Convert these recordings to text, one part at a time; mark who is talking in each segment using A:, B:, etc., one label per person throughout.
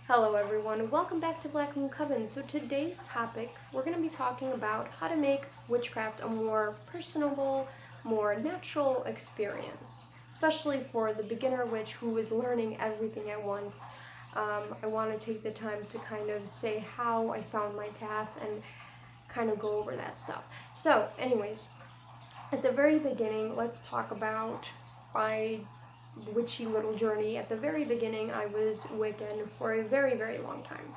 A: Hello everyone, welcome back to Black Moon Coven. So today's topic, we're going to be talking about how to make witchcraft a more personable, more natural experience, especially for the beginner witch who is learning everything at once. I want to take the time to kind of say how I found my path and kind of go over that stuff. So anyways, at the very beginning, let's talk about my witchy little journey. At the very beginning, I was Wiccan for a very, very long time.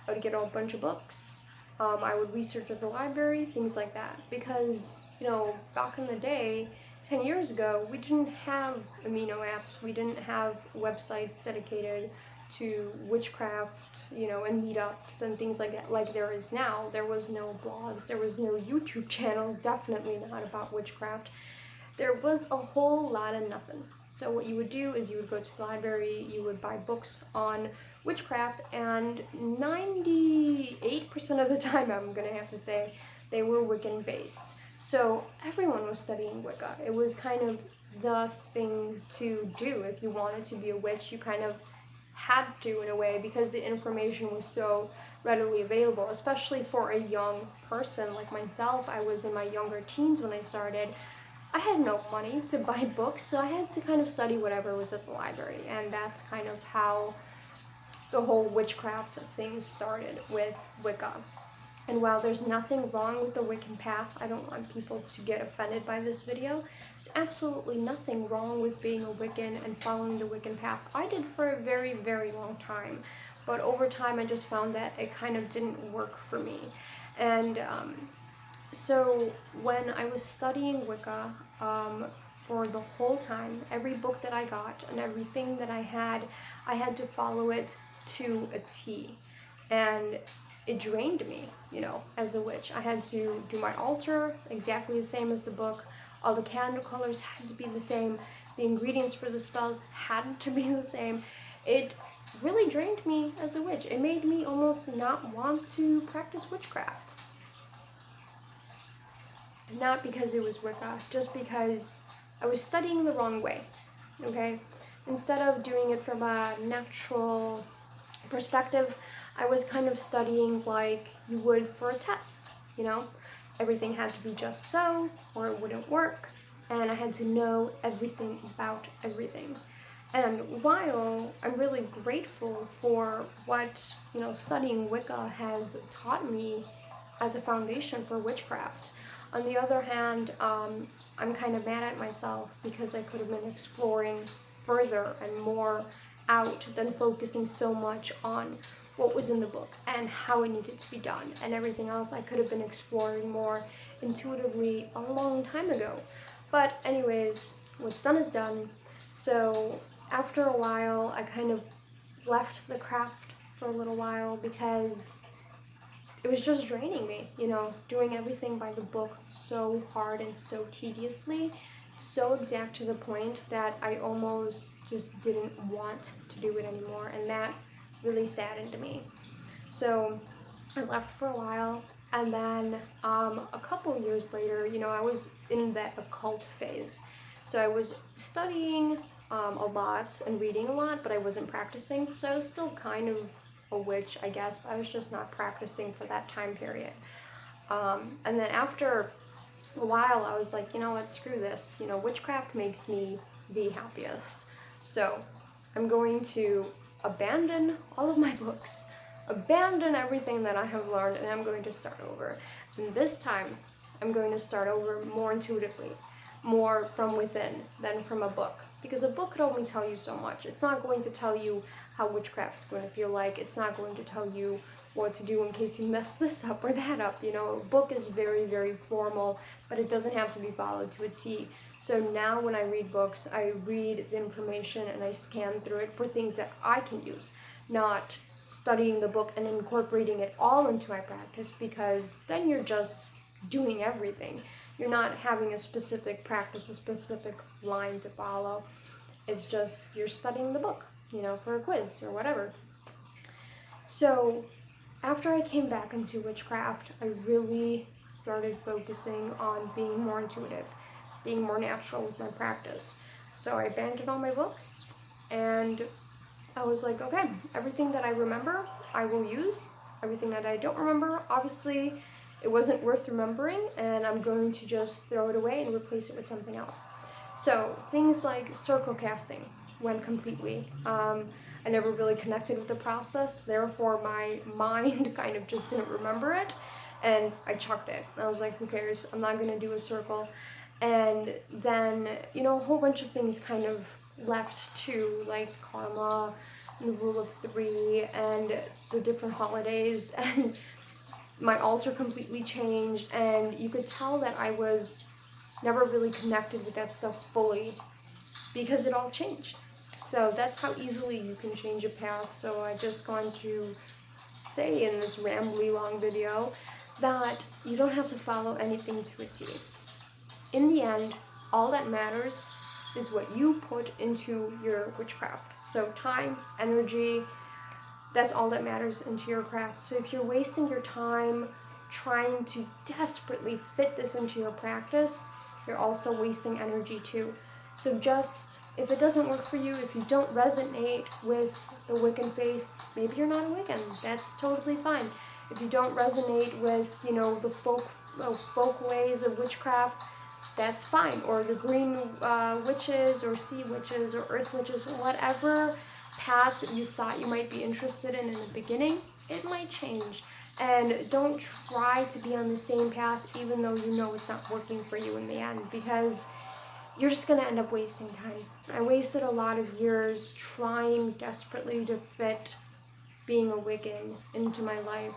A: I would get a bunch of books. I would research at the library, things like that. Because, back in the day, 10 years ago, we didn't have amino apps. We didn't have websites dedicated to witchcraft, and meetups and things like that, like there is now. There was no blogs, there was no YouTube channels, definitely not about witchcraft. There was a whole lot of nothing. So what you would do is you would go to the library, you would buy books on witchcraft, and 98% of the time, I'm gonna have to say, they were Wiccan based. So everyone was studying Wicca. It was kind of the thing to do. If you wanted to be a witch, you kind of had to in a way, because the information was so readily available, especially for a young person like myself. I was in my younger teens when I started. I had no money to buy books, so I had to kind of study whatever was at the library, and that's kind of how the whole witchcraft thing started with Wicca. And while there's nothing wrong with the Wiccan path, I don't want people to get offended by this video. There's absolutely nothing wrong with being a Wiccan and following the Wiccan path. I did for a very, very long time, but over time I just found that it kind of didn't work for me. And so when I was studying Wicca, for the whole time, every book that I got and everything that I had to follow it to a T. And it drained me, as a witch. I had to do my altar exactly the same as the book. All the candle colors had to be the same. The ingredients for the spells had to be the same. It really drained me as a witch. It made me almost not want to practice witchcraft. Not because it was Wicca, just because I was studying the wrong way, okay? Instead of doing it from a natural perspective, I was kind of studying like you would for a test, Everything had to be just so, or it wouldn't work, and I had to know everything about everything. And while I'm really grateful for what, studying Wicca has taught me as a foundation for witchcraft, on the other hand, I'm kind of mad at myself because I could have been exploring further and more out than focusing so much on what was in the book and how it needed to be done, and everything else I could have been exploring more intuitively a long time ago. But anyways, what's done is done. So after a while, I kind of left the craft for a little while because it was just draining me, doing everything by the book so hard and so tediously, so exact to the point that I almost just didn't want to do it anymore, and that really saddened me. So I left for a while, and then a couple years later, I was in that occult phase. So I was studying a lot and reading a lot, but I wasn't practicing, so I was still kind of a witch, I guess, but I was just not practicing for that time period. And then after a while, I was like, what, screw this. Witchcraft makes me the happiest. So I'm going to abandon all of my books, abandon everything that I have learned, and I'm going to start over. And this time, I'm going to start over more intuitively, more from within than from a book. Because a book could only tell you so much. It's not going to tell you how witchcraft is going to feel like. It's not going to tell you what to do in case you mess this up or that up. A book is very, very formal, but it doesn't have to be followed to a T. So now when I read books, I read the information and I scan through it for things that I can use, not studying the book and incorporating it all into my practice, because then you're just doing everything. You're not having a specific practice, a specific line to follow. It's just you're studying the book, for a quiz or whatever. So after I came back into witchcraft, I really started focusing on being more intuitive, being more natural with my practice. So I abandoned all my books, and I was like, okay, everything that I remember, I will use. Everything that I don't remember, obviously, it wasn't worth remembering, and I'm going to just throw it away and replace it with something else. So things like circle casting went completely. I never really connected with the process, therefore my mind kind of just didn't remember it, and I chucked it. I was like, who cares? I'm not going to do a circle. And then, you know, a whole bunch of things kind of left too, like karma, and the rule of three, and the different holidays, and my altar completely changed, and you could tell that I was never really connected with that stuff fully because it all changed. So that's how easily you can change a path. So I just going to say in this rambly long video that you don't have to follow anything to a T. In the end, all that matters is what you put into your witchcraft. So time, energy, that's all that matters into your craft. So if you're wasting your time trying to desperately fit this into your practice, you're also wasting energy too. So just, if it doesn't work for you, if you don't resonate with the Wiccan faith, maybe you're not a Wiccan. That's totally fine. If you don't resonate with, you know, the folk ways of witchcraft, that's fine. Or the green witches, or sea witches, or earth witches, whatever path that you thought you might be interested in the beginning, it might change. And don't try to be on the same path even though you know it's not working for you in the end, because you're just going to end up wasting time. I wasted a lot of years trying desperately to fit being a Wiccan into my life,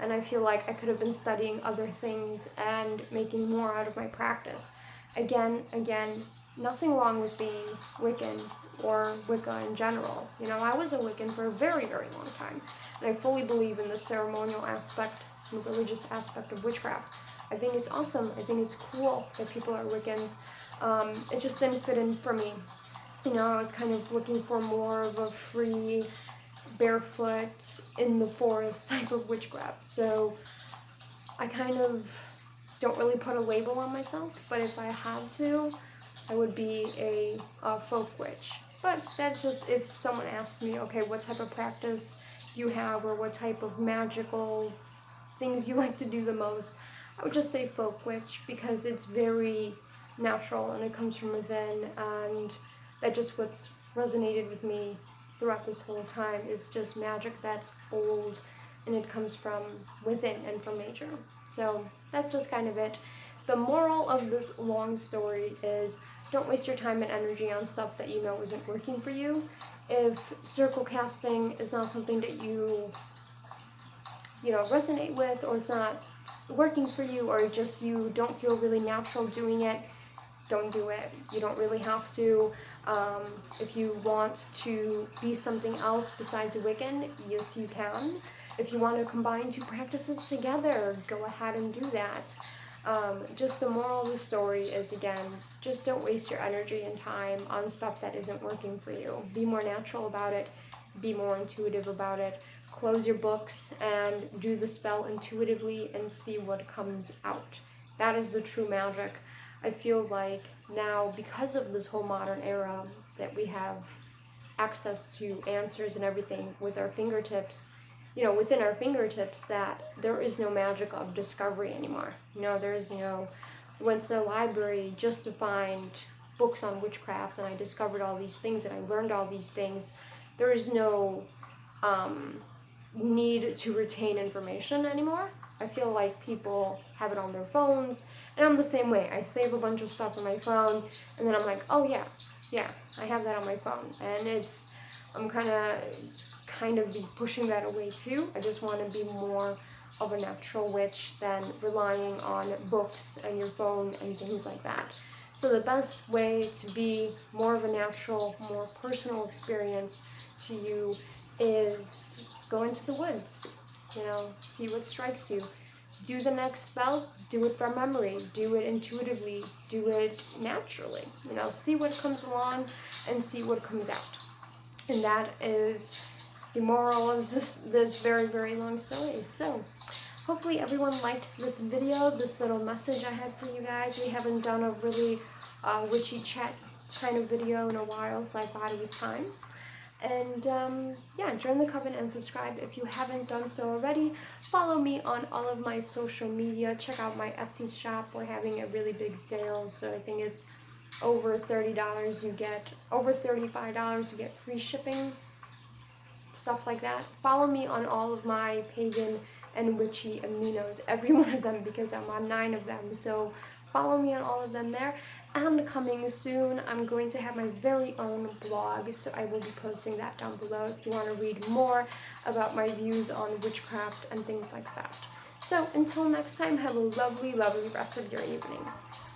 A: and I feel like I could have been studying other things and making more out of my practice. Again, nothing wrong with being Wiccan or Wicca in general. You know, I was a Wiccan for a very, very long time, and I fully believe in the ceremonial aspect and the religious aspect of witchcraft. I think it's awesome. I think it's cool that people are Wiccans. It just didn't fit in for me. You know, I was kind of looking for more of a free, barefoot, in the forest type of witchcraft. So I kind of don't really put a label on myself, but if I had to, I would be a folk witch. But that's just if someone asks me, okay, what type of practice you have, or what type of magical things you like to do the most, I would just say folk witch, because it's very natural and it comes from within, and that just what's resonated with me throughout this whole time is just magic that's old, and it comes from within and from nature. So that's just kind of it. The moral of this long story is don't waste your time and energy on stuff that you know isn't working for you. If circle casting is not something that you resonate with, or it's not working for you, or just you don't feel really natural doing it, don't do it. You don't really have to. If you want to be something else besides a Wiccan, yes you can. If you want to combine two practices together, go ahead and do that. Just the moral of the story is, again, just don't waste your energy and time on stuff that isn't working for you. Be more natural about it. Be more intuitive about it. Close your books and do the spell intuitively and see what comes out. That is the true magic. I feel like now, because of this whole modern era, that we have access to answers and everything with our fingertips, within our fingertips, that there is no magic of discovery anymore. There's, went to the library just to find books on witchcraft, and I discovered all these things, and I learned all these things. There is no need to retain information anymore. I feel like people have it on their phones, and I'm the same way. I save a bunch of stuff on my phone, and then I'm like, oh yeah, I have that on my phone, and I'm kind of be pushing that away too. I just want to be more of a natural witch than relying on books and your phone and things like that. So the best way to be more of a natural, more personal experience to you is go into the woods, see what strikes you. Do the next spell, do it from memory, do it intuitively, do it naturally, see what comes along and see what comes out. And that is the moral of this very, very long story. So hopefully everyone liked this video, this little message I had for you guys. We haven't done a really witchy chat kind of video in a while, so I thought it was time. And yeah, join the coven and subscribe if you haven't done so already. Follow me on all of my social media. Check out my Etsy shop. We're having a really big sale, so I think it's over $30 you get, over $35 you get free shipping, stuff like that. Follow me on all of my pagan and witchy aminos, every one of them, because I'm on 9 of them. So follow me on all of them there. And coming soon, I'm going to have my very own blog, so I will be posting that down below if you want to read more about my views on witchcraft and things like that. So until next time, have a lovely, lovely rest of your evening.